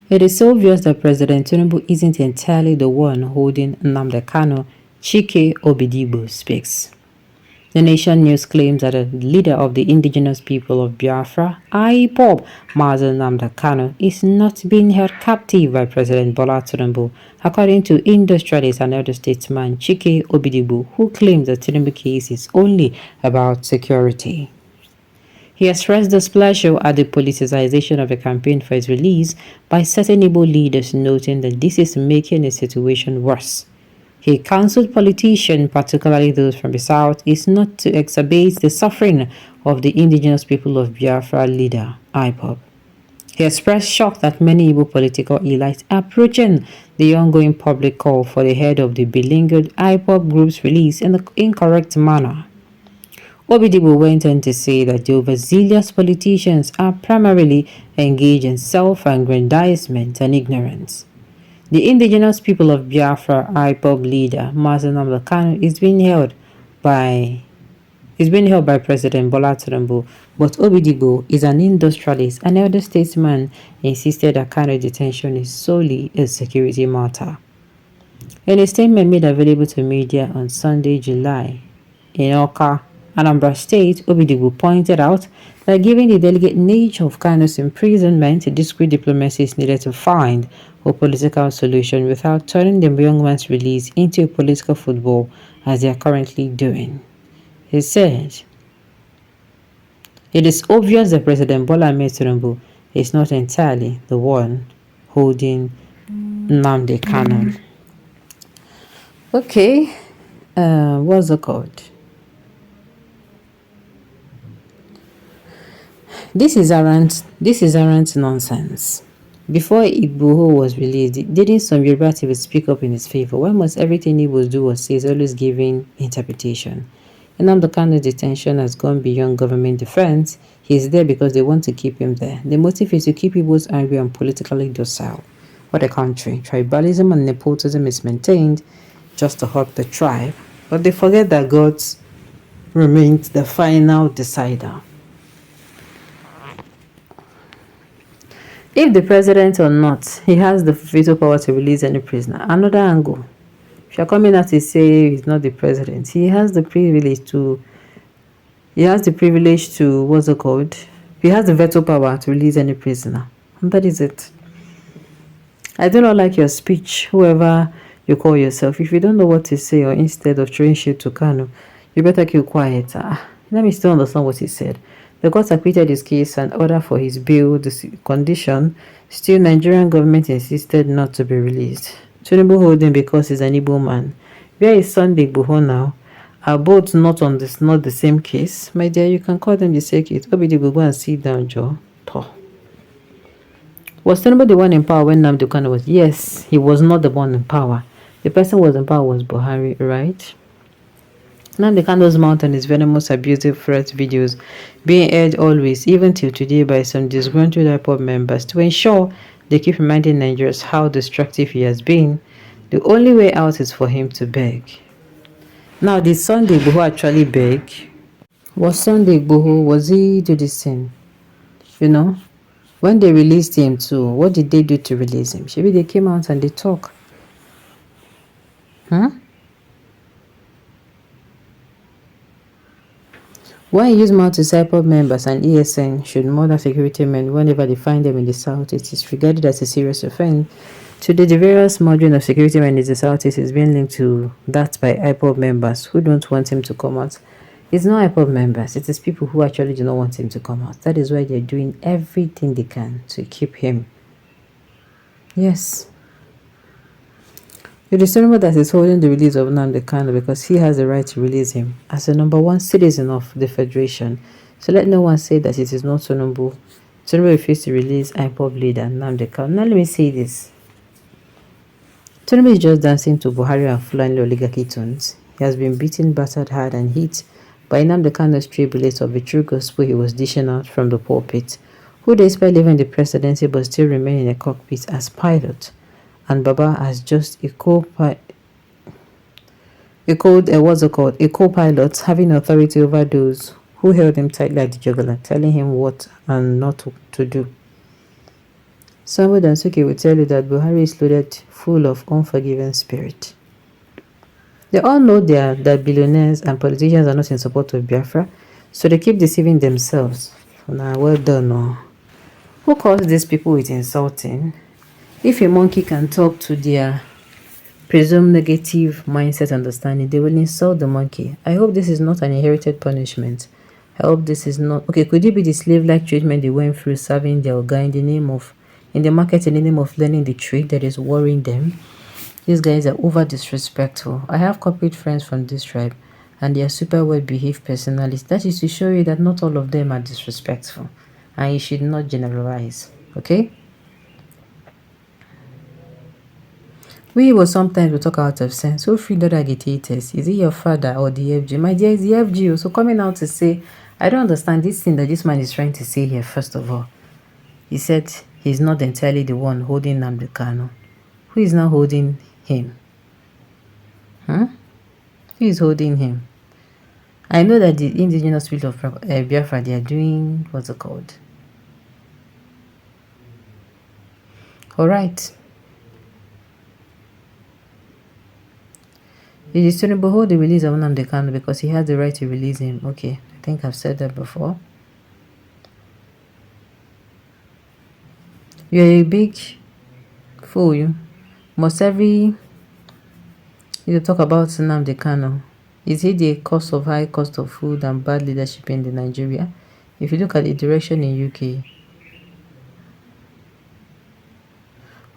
It is obvious that President Tinubu isn't entirely the one holding Nnamdi Kanu. Chike Obidigbo speaks. The Nation News claims that the leader of the indigenous people of Biafra, IPOB, Mazen Nnamdi Kanu, is not being held captive by President Bola Tinubu, according to industrialist and elder statesman Chike Obidigbo, who claims the Tinubu case is only about security. He expressed displeasure at the politicization of the campaign for his release by certain Igbo leaders, noting that this is making the situation worse. He counseled politicians, particularly those from the south, is not to exacerbate the suffering of the indigenous people of Biafra leader, IPOB. He expressed shock that many Igbo political elites are approaching the ongoing public call for the head of the beleaguered IPOB group's release in the incorrect manner. Obidigbo went on to say that the overzealous politicians are primarily engaged in self-aggrandizement and ignorance. The indigenous people of Biafra IPOB leader Mazen Nnamdi Kanu is being held by President Bola Tinubu, but Obidigbo is an industrialist and elder statesman insisted that Kanu detention is solely a security matter. In a statement made available to media on Sunday, July, in Oka, Anambra State, Obidigbo pointed out that given the delicate nature of Kanu's imprisonment, discreet diplomacy is needed to find a political solution without turning the young man's release into a political football as they are currently doing. He said, "It is obvious that President Bola Ahmed Tinubu is not entirely the one holding Nnamdi Kanu." Okay, what's it called? This is arrant nonsense. Before Igboho was released, didn't some Yoruba TV speak up in his favor? Why must everything Igbos do or say is always giving interpretation? Nnamdi Kanu's detention has gone beyond government defense. He is there because they want to keep him there. The motive is to keep Igbos angry and politically docile. What a country. Tribalism and nepotism is maintained just to hurt the tribe. But they forget that God remains the final decider. If the president or not, he has the veto power to release any prisoner. Another angle. If you're coming out to say he's not the president, he has the privilege to, what's it called? He has the veto power to release any prisoner. And that is it. I do not like your speech, whoever you call yourself. If you don't know what to say, or instead of throwing shit to Kanu, you better keep quiet. Let me still understand what he said. The court acquitted his case and ordered for his bail condition. Still, Nigerian government insisted not to be released. Tinubu hold him because he's an Igbo man. Where is Sunday Igboho now? Are both not the same case? My dear, you can call them the same case. Obidigbo, go and sit down, Joe. Was Tinubu the one in power when Nnamdi Kanu was? Yes, he was not the one in power. The person who was in power was Buhari, right? Nnamdi Kanu's mountain is venomous, abusive threat videos being aired always, even till today, by some disgruntled IPOB members to ensure they keep reminding Nigerians how destructive he has been. The only way out is for him to beg. Now, did Sunday Igboho actually beg? Was Sunday Igboho, was he do this thing? You know, when they released him too, what did they do to release him? Maybe they came out and they talk. Why use mouth to IPOB members and ESN should murder security men whenever they find them in the South? It is regarded as a serious offense. Today, the various murdering of security men in the Southeast is being linked to that by IPOB members who don't want him to come out. It's not IPOB members, it is people who actually do not want him to come out. That is why they're doing everything they can to keep him. Yes. It is Tinubu that is holding the release of Nnamdi Kanu because he has the right to release him as the number one citizen of the Federation. So let no one say that it is not Tinubu. Tinubu refused to release IPOB leader Nnamdi Kanu. Now let me say this. Tinubu is just dancing to Buhari and Fulani oligarchy tunes. He has been beaten, battered hard and hit by Nnamdi Kanu's stray bullets of the true gospel he was dishing out from the pulpit, who despite leaving the presidency but still remain in a cockpit as pilot. And Baba as just a co-pilot, having authority over those who held him tight like the juggler, telling him what and not to do. Somebody than Chike will tell you that Buhari is loaded full of unforgiving spirit. They all know that billionaires and politicians are not in support of Biafra, so they keep deceiving themselves. Now, well done. No. Who calls these people with insulting? If a monkey can talk to their presumed negative mindset understanding, they will insult the monkey. I hope this is not an inherited punishment. I hope this is not... Okay, could it be the slave-like treatment they went through serving their Oga in the market in the name of learning the trade that is worrying them? These guys are over disrespectful. I have corporate friends from this tribe and they are super well behaved personalities. That is to show you that not all of them are disrespectful and you should not generalize. Okay? We will sometimes talk out of sense. So free other agitators. Is it your father or the FG? My dear, it's the FG. So coming out to say, I don't understand this thing that this man is trying to say here, first of all. He said he's not entirely the one holding Nnamdi Kanu. Who is now holding him? Who is holding him? I know that the indigenous people of Biafra, they are doing, what's it called? Alright. It is Tinubu hold the release of Nnamdi Kanu because he has the right to release him. Okay, I think I've said that before. You're a big fool, you. Must every... You talk about Nnamdi Kanu. Is he the cause of high cost of food and bad leadership in Nigeria? If you look at the direction in UK.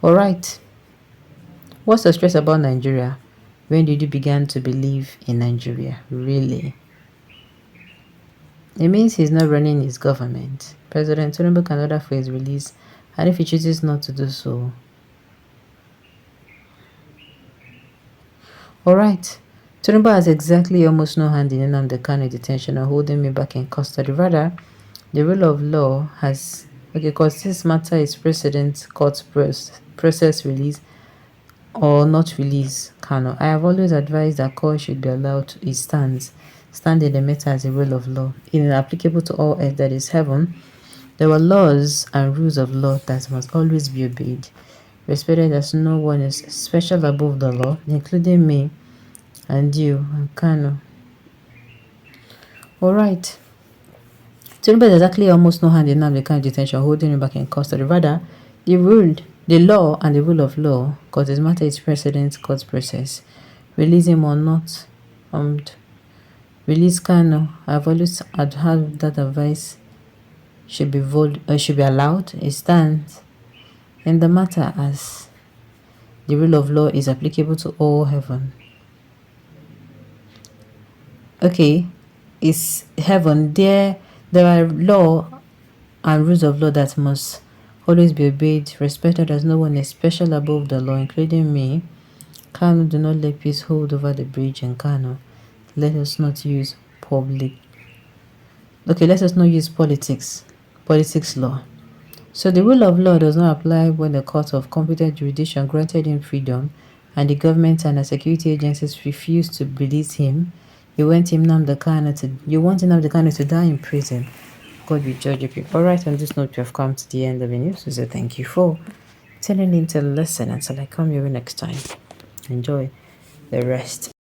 Alright. What's the stress about Nigeria? When did you begin to believe in Nigeria? Really? It means he's not running his government. President Tinubu can order for his release, and if he chooses not to do so. Alright. Tinubu has exactly almost no hand in Nnamdi Kanu detention or holding me back in custody. Rather, the rule of law has... Okay, because this matter is precedent court process release or not release Kanu. I have always advised that court should be allowed to stand in the matter as a rule of law. It is applicable to all earth that is heaven. There were laws and rules of law that must always be obeyed, respected as no one is special above the law, including me and you and Kanu. Alright. Tinubu has exactly almost no hand in Nnamdi Kanu detention, holding him back in custody. Rather, the law and the rule of law, because this matter is precedent court process. Release him or not, release Kanu. I've always had that advice should be allowed. It stands in the matter as the rule of law is applicable to all heaven. Okay, it's heaven. There are law and rules of law that must always be obeyed, respected as no one is special above the law, including me. Kanu, do not let peace hold over the bridge in Kanu. Let us not use politics law. So the rule of law does not apply when the court of competent jurisdiction granted him freedom and the government and the security agencies refuse to release him. You want Nnamdi Kanu to die in prison. God will judge you. Alright, on this note, we have come to the end of the news. So thank you for tuning in to listen until I come your way next time. Enjoy the rest